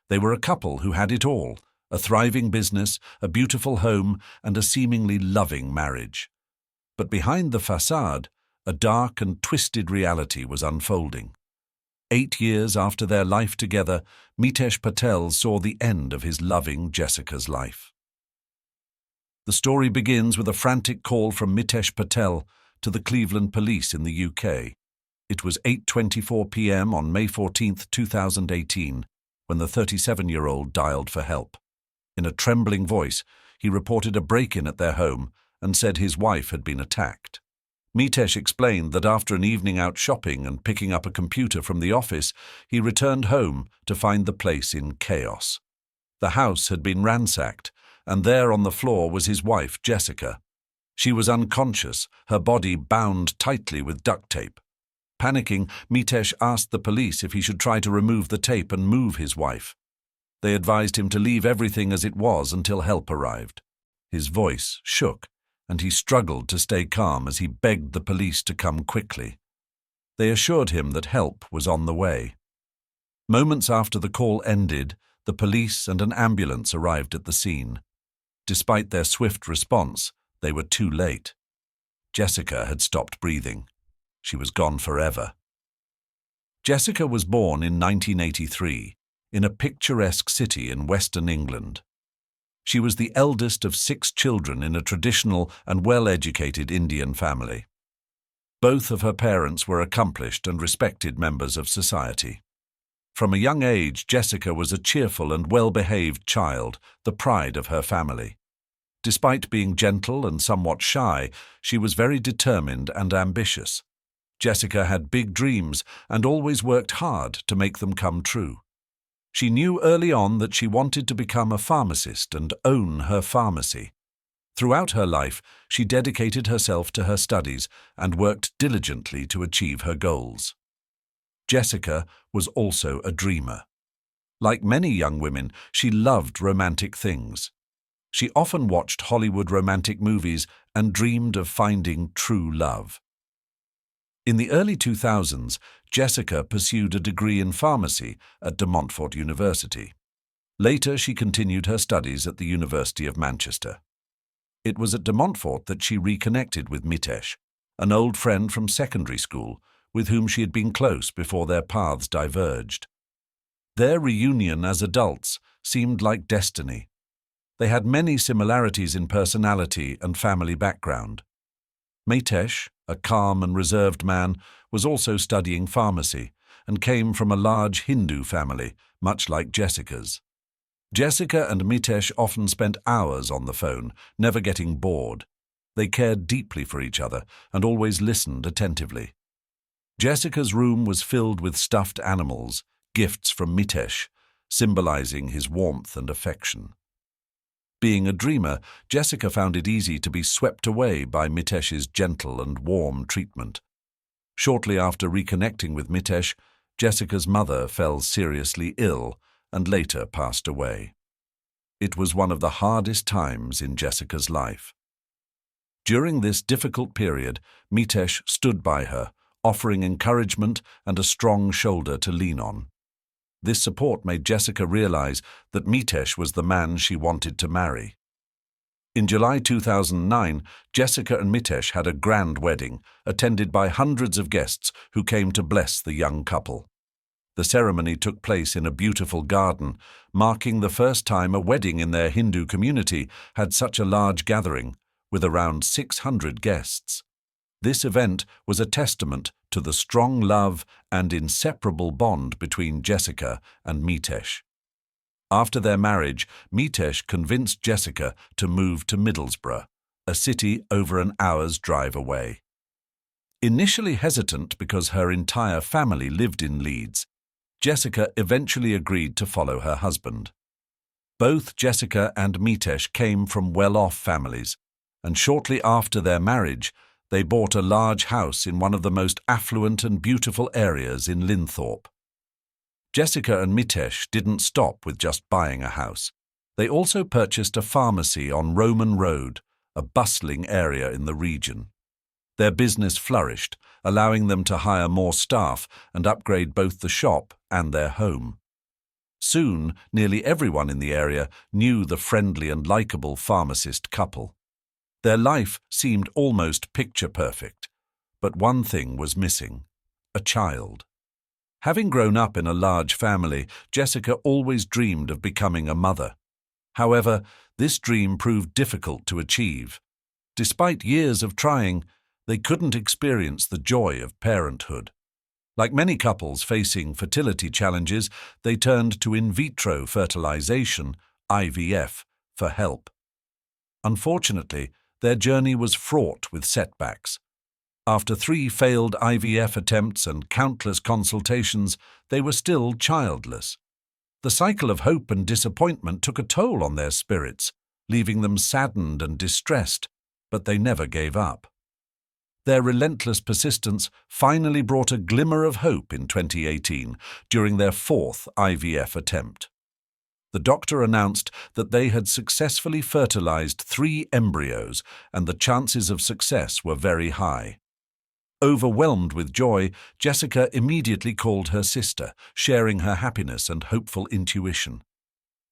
They were a couple who had it all: a thriving business, a beautiful home, and a seemingly loving marriage. But behind the facade, a dark and twisted reality was unfolding. 8 years after their life together, Mitesh Patel saw the end of his loving Jessica's life. The story begins with a frantic call from Mitesh Patel to the Cleveland police in the UK. It was 8:24 p.m. on May 14, 2018, when the 37-year-old dialed for help. In a trembling voice, he reported a break-in at their home and said his wife had been attacked. Mitesh explained that after an evening out shopping and picking up a computer from the office, he returned home to find the place in chaos. The house had been ransacked, and there on the floor was his wife, Jessica. She was unconscious, her body bound tightly with duct tape. Panicking, Mitesh asked the police if he should try to remove the tape and move his wife. They advised him to leave everything as it was until help arrived. His voice shook, and he struggled to stay calm as he begged the police to come quickly. They assured him that help was on the way. Moments after the call ended, the police and an ambulance arrived at the scene. Despite their swift response, they were too late. Jessica had stopped breathing. She was gone forever. Jessica was born in 1983 in a picturesque city in Western England. She was the eldest of 6 children in a traditional and well-educated Indian family. Both of her parents were accomplished and respected members of society. From a young age, Jessica was a cheerful and well-behaved child, the pride of her family. Despite being gentle and somewhat shy, she was very determined and ambitious. Jessica had big dreams and always worked hard to make them come true. She knew early on that she wanted to become a pharmacist and own her pharmacy. Throughout her life, she dedicated herself to her studies and worked diligently to achieve her goals. Jessica was also a dreamer. Like many young women, she loved romantic things. She often watched Hollywood romantic movies and dreamed of finding true love. In the early 2000s, Jessica pursued a degree in pharmacy at De Montfort University. Later, she continued her studies at the University of Manchester. It was at De Montfort that she reconnected with Mitesh, an old friend from secondary school, with whom she had been close before their paths diverged. Their reunion as adults seemed like destiny. They had many similarities in personality and family background. Mitesh, a calm and reserved man, was also studying pharmacy and came from a large Hindu family, much like Jessica's. Jessica and Mitesh often spent hours on the phone, never getting bored. They cared deeply for each other and always listened attentively. Jessica's room was filled with stuffed animals, gifts from Mitesh, symbolizing his warmth and affection. Being a dreamer, Jessica found it easy to be swept away by Mitesh's gentle and warm treatment. Shortly after reconnecting with Mitesh, Jessica's mother fell seriously ill and later passed away. It was one of the hardest times in Jessica's life. During this difficult period, Mitesh stood by her, offering encouragement and a strong shoulder to lean on. This support made Jessica realize that Mitesh was the man she wanted to marry. In July 2009, Jessica and Mitesh had a grand wedding, attended by hundreds of guests who came to bless the young couple. The ceremony took place in a beautiful garden, marking the first time a wedding in their Hindu community had such a large gathering, with around 600 guests. This event was a testament to the strong love and inseparable bond between Jessica and Mitesh. After their marriage, Mitesh convinced Jessica to move to Middlesbrough, a city over an hour's drive away. Initially hesitant because her entire family lived in Leeds, Jessica eventually agreed to follow her husband. Both Jessica and Mitesh came from well-off families, and shortly after their marriage, they bought a large house in one of the most affluent and beautiful areas in Linthorpe. Jessica and Mitesh didn't stop with just buying a house. They also purchased a pharmacy on Roman Road, a bustling area in the region. Their business flourished, allowing them to hire more staff and upgrade both the shop and their home. Soon, nearly everyone in the area knew the friendly and likable pharmacist couple. Their life seemed almost picture-perfect, but one thing was missing: a child. Having grown up in a large family, Jessica always dreamed of becoming a mother. However, this dream proved difficult to achieve. Despite years of trying, they couldn't experience the joy of parenthood. Like many couples facing fertility challenges, they turned to in vitro fertilization, IVF, for help. Unfortunately, their journey was fraught with setbacks. After 3 failed IVF attempts and countless consultations, they were still childless. The cycle of hope and disappointment took a toll on their spirits, leaving them saddened and distressed, but they never gave up. Their relentless persistence finally brought a glimmer of hope in 2018 during their 4th IVF attempt. The doctor announced that they had successfully fertilized 3 embryos and the chances of success were very high. Overwhelmed with joy, Jessica immediately called her sister, sharing her happiness and hopeful intuition.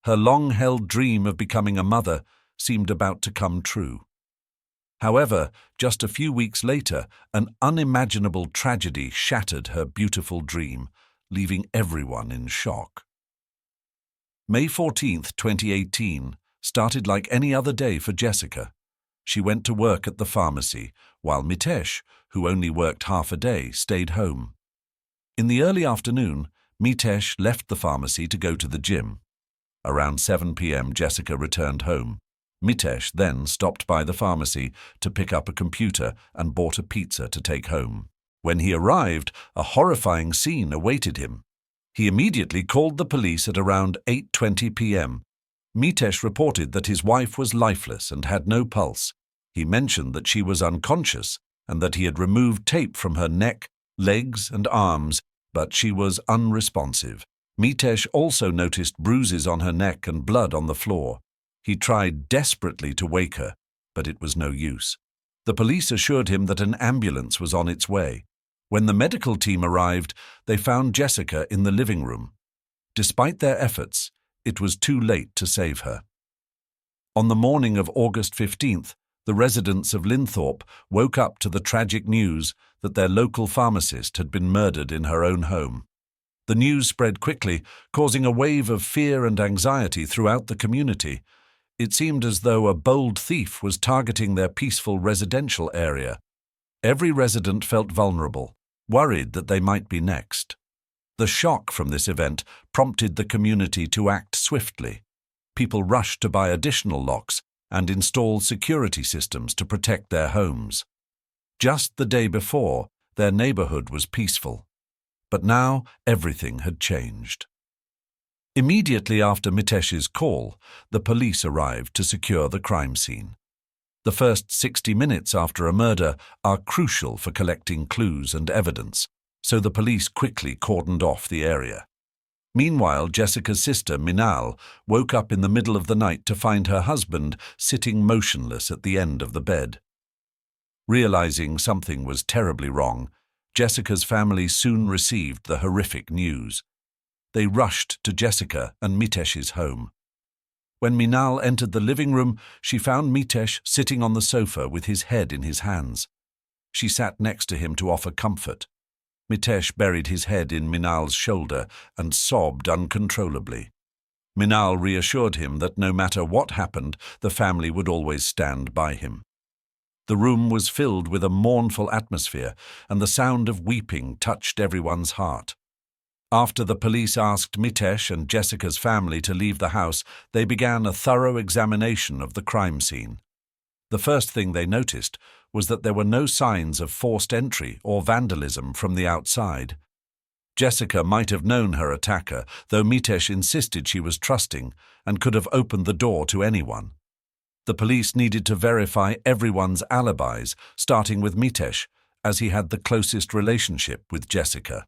Her long-held dream of becoming a mother seemed about to come true. However, just a few weeks later, an unimaginable tragedy shattered her beautiful dream, leaving everyone in shock. May 14, 2018, started like any other day for Jessica. She went to work at the pharmacy, while Mitesh, who only worked half a day, stayed home. In the early afternoon, Mitesh left the pharmacy to go to the gym. Around 7 p.m., Jessica returned home. Mitesh then stopped by the pharmacy to pick up a computer and bought a pizza to take home. When he arrived, a horrifying scene awaited him. He immediately called the police at around 8:20 p.m. Mitesh reported that his wife was lifeless and had no pulse. He mentioned that she was unconscious and that he had removed tape from her neck, legs and arms, but she was unresponsive. Mitesh also noticed bruises on her neck and blood on the floor. He tried desperately to wake her, but it was no use. The police assured him that an ambulance was on its way. When the medical team arrived, they found Jessica in the living room. Despite their efforts, it was too late to save her. On the morning of August 15th, the residents of Linthorpe woke up to the tragic news that their local pharmacist had been murdered in her own home. The news spread quickly, causing a wave of fear and anxiety throughout the community. It seemed as though a bold thief was targeting their peaceful residential area. Every resident felt vulnerable, worried that they might be next. The shock from this event prompted the community to act swiftly. People rushed to buy additional locks and install security systems to protect their homes. Just the day before, their neighborhood was peaceful. But now everything had changed. Immediately after Mitesh's call, the police arrived to secure the crime scene. The first 60 minutes after a murder are crucial for collecting clues and evidence, so the police quickly cordoned off the area. Meanwhile, Jessica's sister, Minal, woke up in the middle of the night to find her husband sitting motionless at the end of the bed. Realizing something was terribly wrong, Jessica's family soon received the horrific news. They rushed to Jessica and Mitesh's home. When Minal entered the living room, she found Mitesh sitting on the sofa with his head in his hands. She sat next to him to offer comfort. Mitesh buried his head in Minal's shoulder and sobbed uncontrollably. Minal reassured him that no matter what happened, the family would always stand by him. The room was filled with a mournful atmosphere, and the sound of weeping touched everyone's heart. After the police asked Mitesh and Jessica's family to leave the house, they began a thorough examination of the crime scene. The first thing they noticed was that there were no signs of forced entry or vandalism from the outside. Jessica might have known her attacker, though Mitesh insisted she was trusting and could have opened the door to anyone. The police needed to verify everyone's alibis, starting with Mitesh, as he had the closest relationship with Jessica.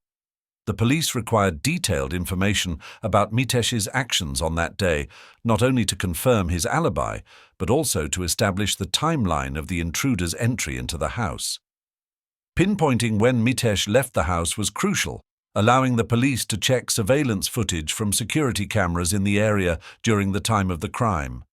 The police required detailed information about Mitesh's actions on that day, not only to confirm his alibi, but also to establish the timeline of the intruder's entry into the house. Pinpointing when Mitesh left the house was crucial, allowing the police to check surveillance footage from security cameras in the area during the time of the crime.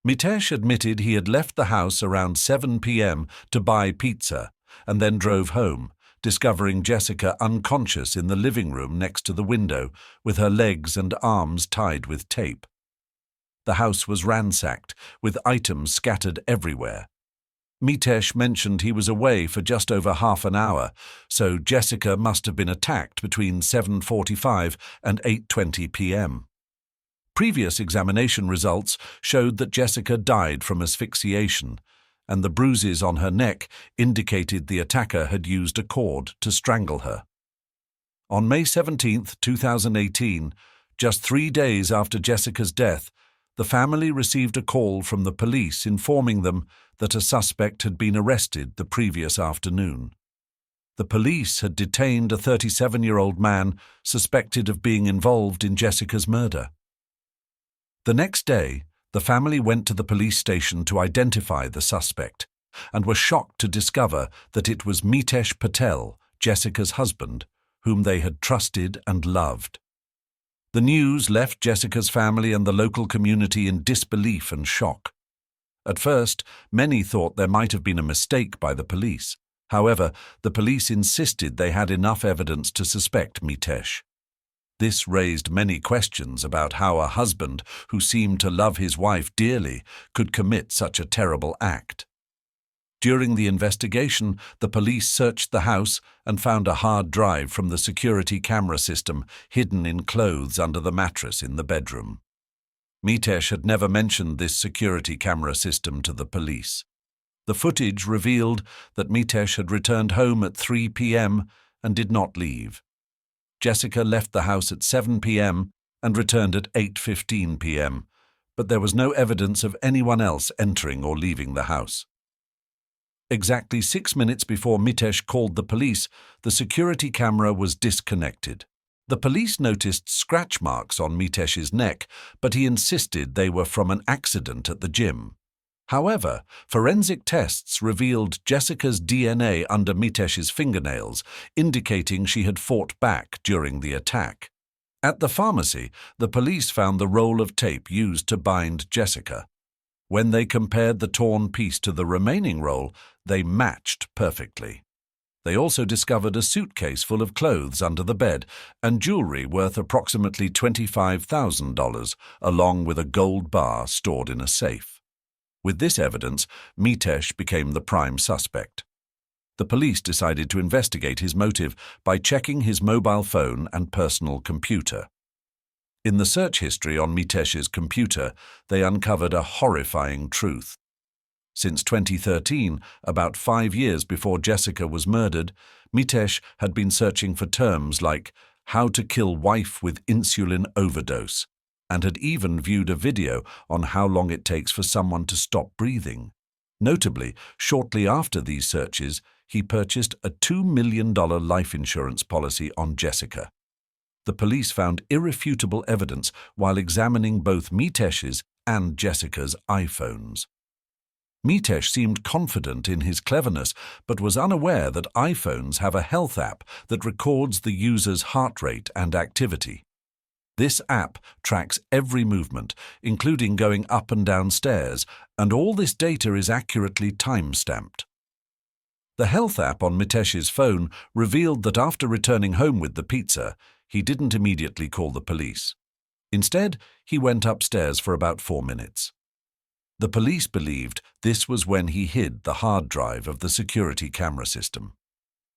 Mitesh admitted he had left the house around 7 p.m. to buy pizza and then drove home, discovering Jessica unconscious in the living room next to the window, with her legs and arms tied with tape. The house was ransacked, with items scattered everywhere. Mitesh mentioned he was away for just over half an hour, so Jessica must have been attacked between 7:45 and 8:20 p.m. Previous examination results showed that Jessica died from asphyxiation, and the bruises on her neck indicated the attacker had used a cord to strangle her. On May 17, 2018, just 3 days after Jessica's death, the family received a call from the police informing them that a suspect had been arrested the previous afternoon. The police had detained a 37-year-old man suspected of being involved in Jessica's murder. The next day, the family went to the police station to identify the suspect and were shocked to discover that it was Mitesh Patel, Jessica's husband, whom they had trusted and loved. The news left Jessica's family and the local community in disbelief and shock. At first, many thought there might have been a mistake by the police. However, the police insisted they had enough evidence to suspect Mitesh. This raised many questions about how a husband who seemed to love his wife dearly could commit such a terrible act. During the investigation, the police searched the house and found a hard drive from the security camera system hidden in clothes under the mattress in the bedroom. Mitesh had never mentioned this security camera system to the police. The footage revealed that Mitesh had returned home at 3 p.m. and did not leave. Jessica left the house at 7 p.m. and returned at 8:15 p.m., but there was no evidence of anyone else entering or leaving the house. Exactly 6 minutes before Mitesh called the police, the security camera was disconnected. The police noticed scratch marks on Mitesh's neck, but he insisted they were from an accident at the gym. However, forensic tests revealed Jessica's DNA under Mitesh's fingernails, indicating she had fought back during the attack. At the pharmacy, the police found the roll of tape used to bind Jessica. When they compared the torn piece to the remaining roll, they matched perfectly. They also discovered a suitcase full of clothes under the bed and jewelry worth approximately $25,000, along with a gold bar stored in a safe. With this evidence, Mitesh became the prime suspect. The police decided to investigate his motive by checking his mobile phone and personal computer. In the search history on Mitesh's computer, they uncovered a horrifying truth. Since 2013, about 5 years before Jessica was murdered, Mitesh had been searching for terms like "how to kill wife with insulin overdose," and had even viewed a video on how long it takes for someone to stop breathing. Notably, shortly after these searches, he purchased a $2 million life insurance policy on Jessica. The police found irrefutable evidence while examining both Mitesh's and Jessica's iPhones. Mitesh seemed confident in his cleverness, but was unaware that iPhones have a health app that records the user's heart rate and activity. This app tracks every movement, including going up and down stairs, and all this data is accurately time-stamped. The health app on Mitesh's phone revealed that after returning home with the pizza, he didn't immediately call the police. Instead, he went upstairs for about 4 minutes. The police believed this was when he hid the hard drive of the security camera system.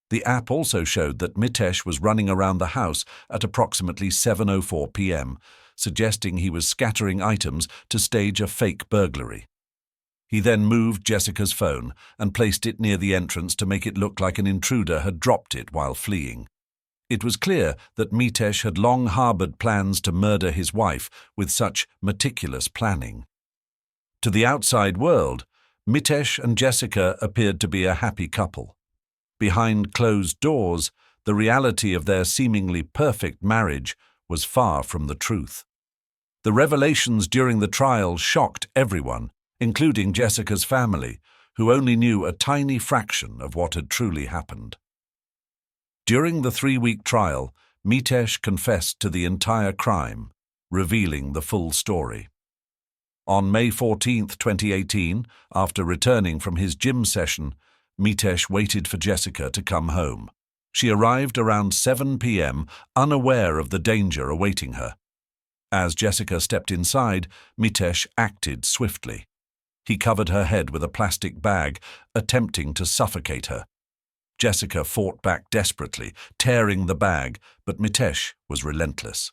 The app also showed that Mitesh was running around the house at approximately 7:04 p.m., suggesting he was scattering items to stage a fake burglary. He then moved Jessica's phone and placed it near the entrance to make it look like an intruder had dropped it while fleeing. It was clear that Mitesh had long harbored plans to murder his wife with such meticulous planning. To the outside world, Mitesh and Jessica appeared to be a happy couple. Behind closed doors, the reality of their seemingly perfect marriage was far from the truth. The revelations during the trial shocked everyone, including Jessica's family, who only knew a tiny fraction of what had truly happened. During the 3-week trial, Mitesh confessed to the entire crime, revealing the full story. On May 14, 2018, after returning from his gym session, Mitesh waited for Jessica to come home. She arrived around 7 p.m., unaware of the danger awaiting her. As Jessica stepped inside, Mitesh acted swiftly. He covered her head with a plastic bag, attempting to suffocate her. Jessica fought back desperately, tearing the bag, but Mitesh was relentless.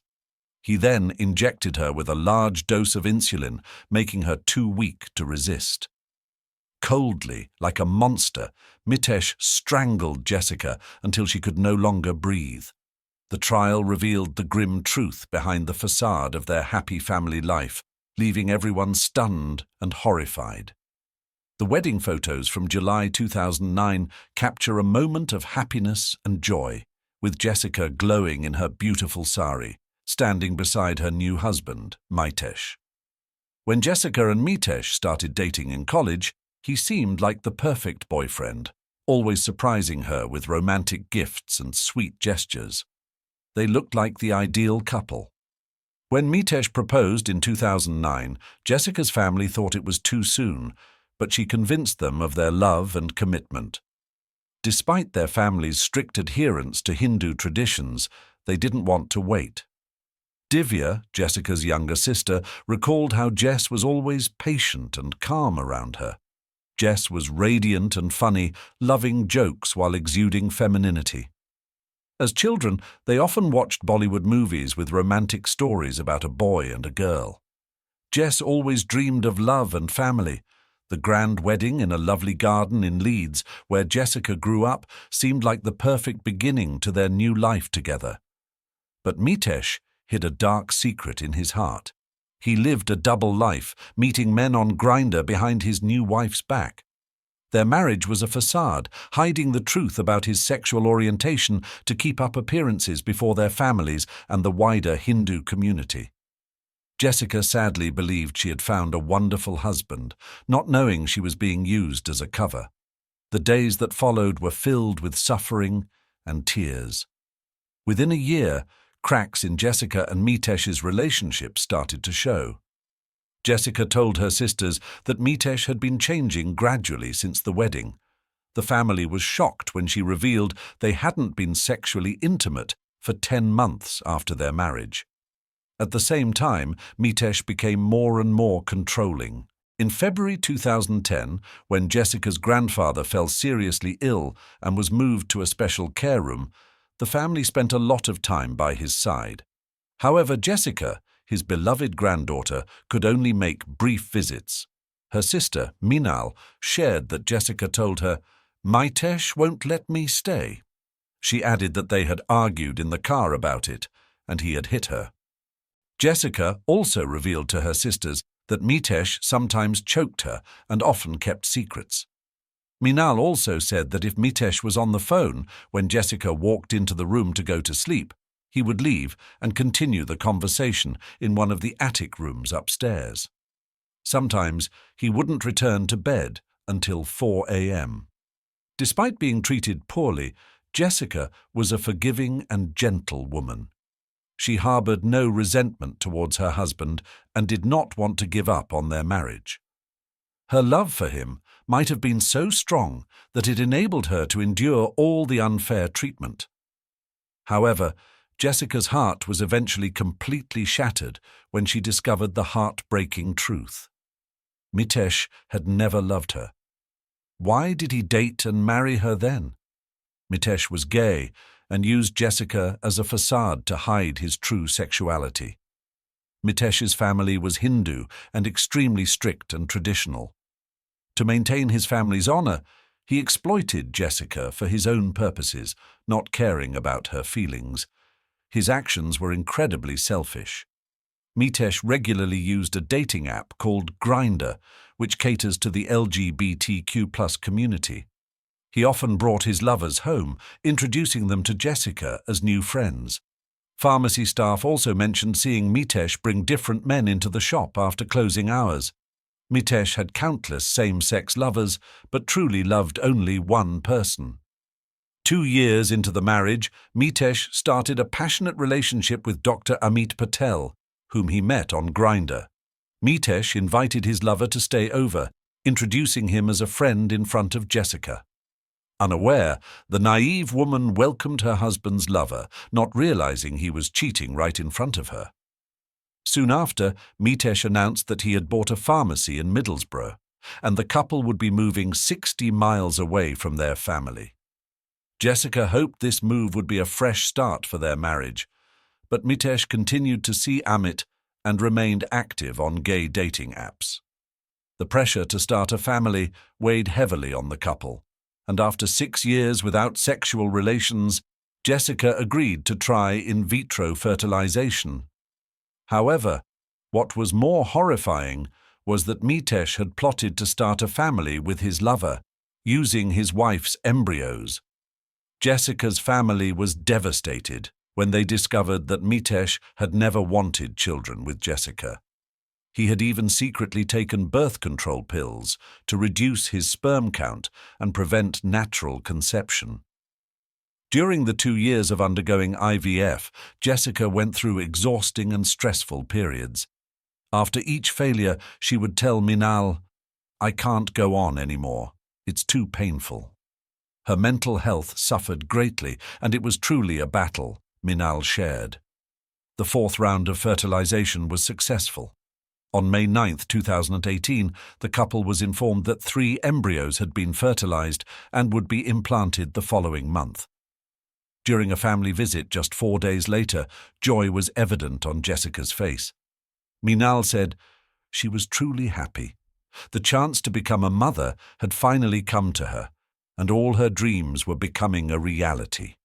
He then injected her with a large dose of insulin, making her too weak to resist. Coldly, like a monster, Mitesh strangled Jessica until she could no longer breathe. The trial revealed the grim truth behind the facade of their happy family life, leaving everyone stunned and horrified. The wedding photos from July 2009 capture a moment of happiness and joy, with Jessica glowing in her beautiful sari, standing beside her new husband, Mitesh. When Jessica and Mitesh started dating in college, he seemed like the perfect boyfriend, always surprising her with romantic gifts and sweet gestures. They looked like the ideal couple. When Mitesh proposed in 2009, Jessica's family thought it was too soon, but she convinced them of their love and commitment. Despite their family's strict adherence to Hindu traditions, they didn't want to wait. Divya, Jessica's younger sister, recalled how Jess was always patient and calm around her. Jess was radiant and funny, loving jokes while exuding femininity. As children, they often watched Bollywood movies with romantic stories about a boy and a girl. Jess always dreamed of love and family. The grand wedding in a lovely garden in Leeds, where Jessica grew up, seemed like the perfect beginning to their new life together. But Mitesh hid a dark secret in his heart. He lived a double life, meeting men on Grindr behind his new wife's back. Their marriage was a facade, hiding the truth about his sexual orientation to keep up appearances before their families and the wider Hindu community. Jessica sadly believed she had found a wonderful husband, not knowing she was being used as a cover. The days that followed were filled with suffering and tears. Within a year, cracks in Jessica and Mitesh's relationship started to show. Jessica told her sisters that Mitesh had been changing gradually since the wedding. The family was shocked when she revealed they hadn't been sexually intimate for 10 months after their marriage. At the same time, Mitesh became more and more controlling. In February 2010, when Jessica's grandfather fell seriously ill and was moved to a special care room, the family spent a lot of time by his side. However, Jessica, his beloved granddaughter, could only make brief visits. Her sister, Meenal, shared that Jessica told her, "Mitesh won't let me stay." She added that they had argued in the car about it, and he had hit her. Jessica also revealed to her sisters that Mitesh sometimes choked her and often kept secrets. Meenal also said that if Mitesh was on the phone when Jessica walked into the room to go to sleep, he would leave and continue the conversation in one of the attic rooms upstairs. Sometimes he wouldn't return to bed until 4 a.m. Despite being treated poorly, Jessica was a forgiving and gentle woman. She harbored no resentment towards her husband and did not want to give up on their marriage. Her love for him might have been so strong that it enabled her to endure all the unfair treatment. However, Jessica's heart was eventually completely shattered when she discovered the heartbreaking truth. Mitesh had never loved her. Why did he date and marry her then? Mitesh was gay and used Jessica as a facade to hide his true sexuality. Mitesh's family was Hindu and extremely strict and traditional. To maintain his family's honor, he exploited Jessica for his own purposes, not caring about her feelings. His actions were incredibly selfish. Mitesh regularly used a dating app called Grindr, which caters to the LGBTQ+ community. He often brought his lovers home, introducing them to Jessica as new friends. Pharmacy staff also mentioned seeing Mitesh bring different men into the shop after closing hours. Mitesh had countless same-sex lovers, but truly loved only one person. 2 years into the marriage, Mitesh started a passionate relationship with Dr. Amit Patel, whom he met on Grindr. Mitesh invited his lover to stay over, introducing him as a friend in front of Jessica. Unaware, the naive woman welcomed her husband's lover, not realizing he was cheating right in front of her. Soon after, Mitesh announced that he had bought a pharmacy in Middlesbrough, and the couple would be moving 60 miles away from their family. Jessica hoped this move would be a fresh start for their marriage, but Mitesh continued to see Amit and remained active on gay dating apps. The pressure to start a family weighed heavily on the couple, and after 6 years without sexual relations, Jessica agreed to try in vitro fertilization. However, what was more horrifying was that Mitesh had plotted to start a family with his lover, using his wife's embryos. Jessica's family was devastated when they discovered that Mitesh had never wanted children with Jessica. He had even secretly taken birth control pills to reduce his sperm count and prevent natural conception. During the 2 years of undergoing IVF, Jessica went through exhausting and stressful periods. After each failure, she would tell Minal, "I can't go on anymore. It's too painful." Her mental health suffered greatly, and it was truly a battle, Minal shared. The 4th round of fertilization was successful. On May 9, 2018, the couple was informed that 3 embryos had been fertilized and would be implanted the following month. During a family visit just 4 days later, joy was evident on Jessica's face. Minal said, "She was truly happy. The chance to become a mother had finally come to her, and all her dreams were becoming a reality."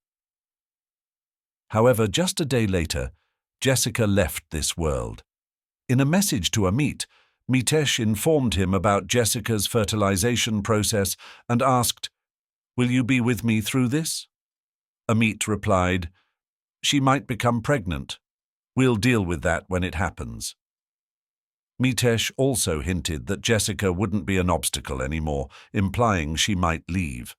However, just a day later, Jessica left this world. In a message to Amit, Mitesh informed him about Jessica's fertilization process and asked, "Will you be with me through this?" Amit replied, "She might become pregnant. We'll deal with that when it happens." Mitesh also hinted that Jessica wouldn't be an obstacle anymore, implying she might leave.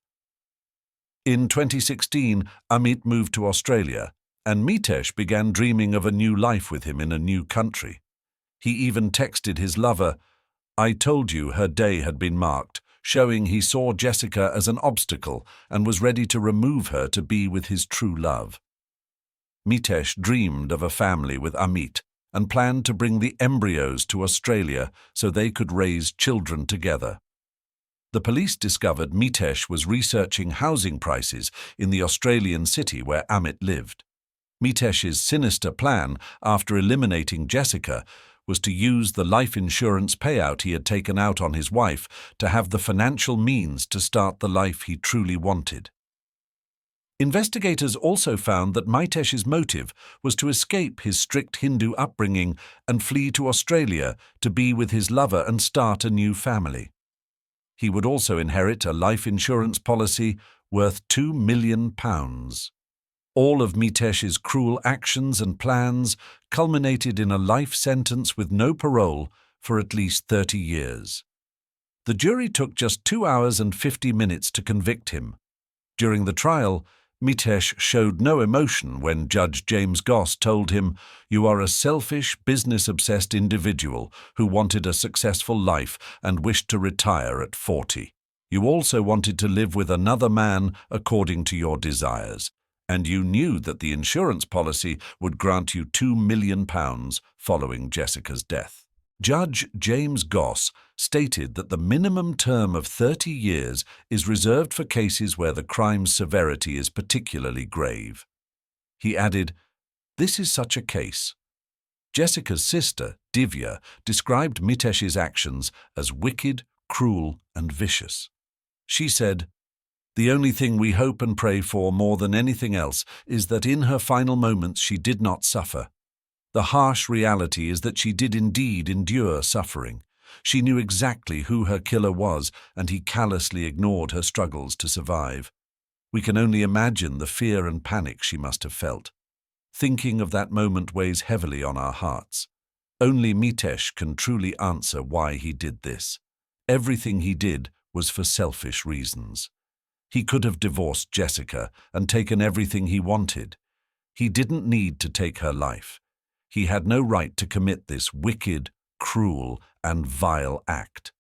In 2016, Amit moved to Australia, and Mitesh began dreaming of a new life with him in a new country. He even texted his lover, "I told you her day had been marked," showing he saw Jessica as an obstacle and was ready to remove her to be with his true love. Mitesh dreamed of a family with Amit and planned to bring the embryos to Australia so they could raise children together. The police discovered Mitesh was researching housing prices in the Australian city where Amit lived. Mitesh's sinister plan, after eliminating Jessica, was to use the life insurance payout he had taken out on his wife to have the financial means to start the life he truly wanted. Investigators also found that Mitesh's motive was to escape his strict Hindu upbringing and flee to Australia to be with his lover and start a new family. He would also inherit a life insurance policy worth £2 million. All of Mitesh's cruel actions and plans culminated in a life sentence with no parole for at least 30 years. The jury took just 2 hours and 50 minutes to convict him. During the trial, Mitesh showed no emotion when Judge James Goss told him, "You are a selfish, business-obsessed individual who wanted a successful life and wished to retire at 40. You also wanted to live with another man according to your desires, and you knew that the insurance policy would grant you £2 million following Jessica's death." Judge James Goss stated that the minimum term of 30 years is reserved for cases where the crime's severity is particularly grave. He added, "This is such a case." Jessica's sister, Divya, described Mitesh's actions as wicked, cruel, and vicious. She said, "The only thing we hope and pray for more than anything else is that in her final moments she did not suffer. The harsh reality is that she did indeed endure suffering. She knew exactly who her killer was, and he callously ignored her struggles to survive. We can only imagine the fear and panic she must have felt. Thinking of that moment weighs heavily on our hearts. Only Mitesh can truly answer why he did this. Everything he did was for selfish reasons. He could have divorced Jessica and taken everything he wanted. He didn't need to take her life. He had no right to commit this wicked, cruel, and vile act.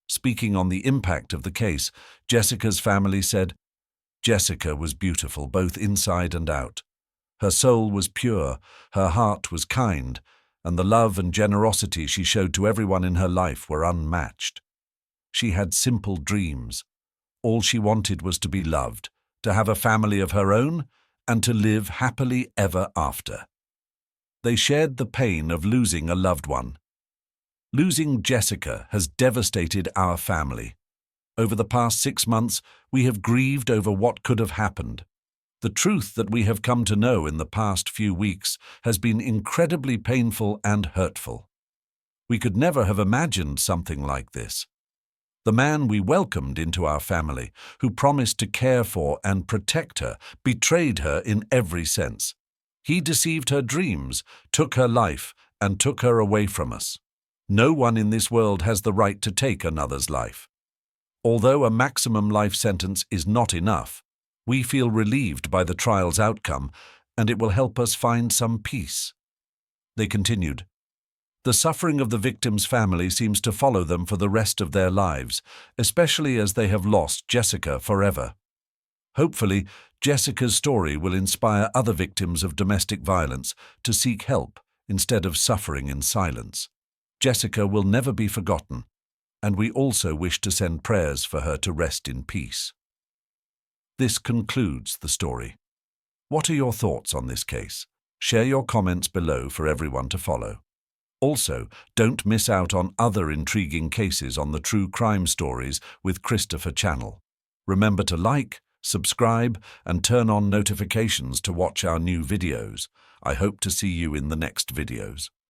Speaking on the impact of the case, Jessica's family said, "Jessica was beautiful both inside and out. Her soul was pure, her heart was kind, and the love and generosity she showed to everyone in her life were unmatched. She had simple dreams. All she wanted was to be loved, to have a family of her own, and to live happily ever after." They shared the pain of losing a loved one. Losing Jessica has devastated our family. Over the past 6 months, we have grieved over what could have happened. The truth that we have come to know in the past few weeks has been incredibly painful and hurtful. We could never have imagined something like this. The man we welcomed into our family, who promised to care for and protect her, betrayed her in every sense. He deceived her dreams, took her life, and took her away from us. No one in this world has the right to take another's life. Although a maximum life sentence is not enough, we feel relieved by the trial's outcome, and it will help us find some peace. They continued, "The suffering of the victim's family seems to follow them for the rest of their lives, especially as they have lost Jessica forever. Hopefully, Jessica's story will inspire other victims of domestic violence to seek help instead of suffering in silence. Jessica will never be forgotten, and we also wish to send prayers for her to rest in peace." This concludes the story. What are your thoughts on this case? Share your comments below for everyone to follow. Also, don't miss out on other intriguing cases on the True Crime Stories with Christopher channel. Remember to like, subscribe, and turn on notifications to watch our new videos. I hope to see you in the next videos.